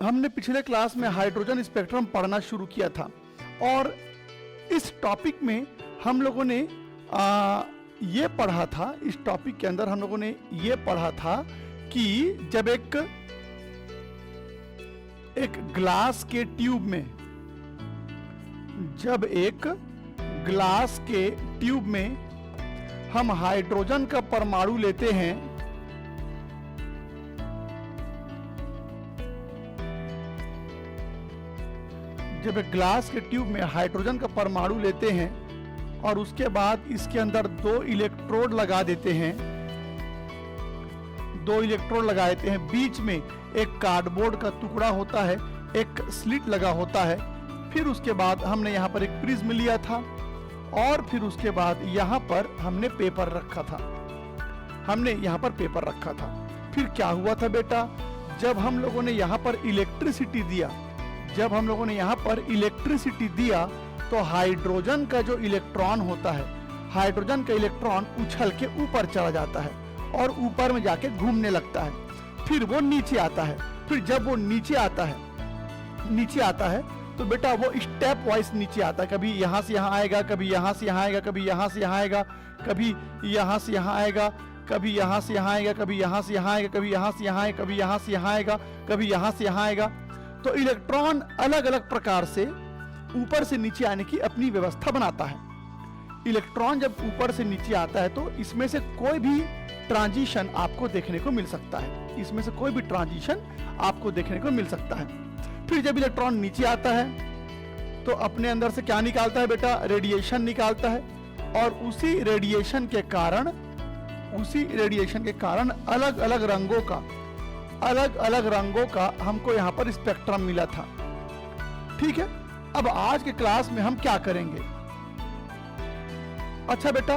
हमने पिछले क्लास में हाइड्रोजन स्पेक्ट्रम पढ़ना शुरू किया था और इस टॉपिक में हम लोगों ने ये पढ़ा था, इस टॉपिक के अंदर हम लोगों ने ये पढ़ा था कि जब एक ग्लास के ट्यूब में, जब एक ग्लास के ट्यूब में हम हाइड्रोजन का परमाणु लेते हैं, जब एक ग्लास के ट्यूब में हाइड्रोजन का परमाणु लेते हैं और उसके बाद इसके अंदर 2 इलेक्ट्रोड लगा देते हैं, 2 इलेक्ट्रोड लगा देते हैं, बीच में एक कार्डबोर्ड का टुकड़ा होता है, एक स्लिट लगा होता है, फिर उसके बाद हमने यहाँ पर एक प्रिज्म लिया था और फिर उसके बाद यहाँ पर हमने पेपर रखा था, हमने यहाँ पर पेपर रखा था। फिर क्या हुआ था बेटा, जब हम लोगों ने यहाँ पर इलेक्ट्रिसिटी दिया, जब हम लोगों ने यहाँ पर इलेक्ट्रिसिटी दिया तो हाइड्रोजन का जो इलेक्ट्रॉन होता है, हाइड्रोजन का इलेक्ट्रॉन उछल के ऊपर चला जाता है और ऊपर में जाके घूमने लगता है, फिर वो नीचे आता है। फिर जब वो नीचे आता है तो बेटा वो स्टेप वाइज नीचे आता है, कभी यहाँ से यहाँ आएगा, कभी यहाँ से यहाँ आएगा, कभी यहाँ से यहाँ आएगा, कभी यहाँ से यहाँ आएगा, कभी यहाँ से यहाँ आएगा, कभी यहाँ से यहाँ आएगा, कभी यहाँ से यहाँ आएगा, कभी यहाँ से यहाँ आएगा, कभी यहाँ से यहाँ आएगा। तो इलेक्ट्रॉन अलग अलग प्रकार से ऊपर से नीचे आने की अपनी व्यवस्था बनाता है। इलेक्ट्रॉन जब ऊपर से नीचे आता है तो इसमें से कोई भी ट्रांजिशन आपको देखने को मिल सकता है, इसमें से कोई भी ट्रांजिशन आपको देखने को मिल सकता है। फिर जब इलेक्ट्रॉन नीचे आता है तो अपने अंदर से क्या निकालता है बेटा, रेडिएशन निकालता है और उसी रेडिएशन के कारण अलग अलग रंगों का हमको यहाँ पर स्पेक्ट्रम मिला था। ठीक है, अब आज के क्लास में हम क्या करेंगे। अच्छा बेटा,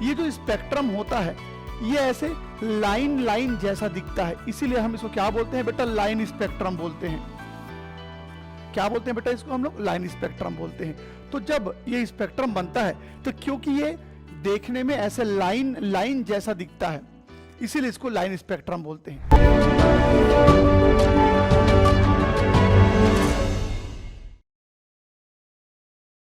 ये जो स्पेक्ट्रम होता है ये ऐसे लाइन जैसा दिखता है, इसीलिए हम इसको क्या बोलते हैं बेटा, लाइन स्पेक्ट्रम बोलते हैं। क्या बोलते हैं बेटा इसको हम लोग, लाइन स्पेक्ट्रम बोलते हैं। तो जब ये स्पेक्ट्रम बनता है तो क्योंकि ये देखने में ऐसे लाइन जैसा दिखता है, इसीलिए इसको लाइन स्पेक्ट्रम बोलते हैं।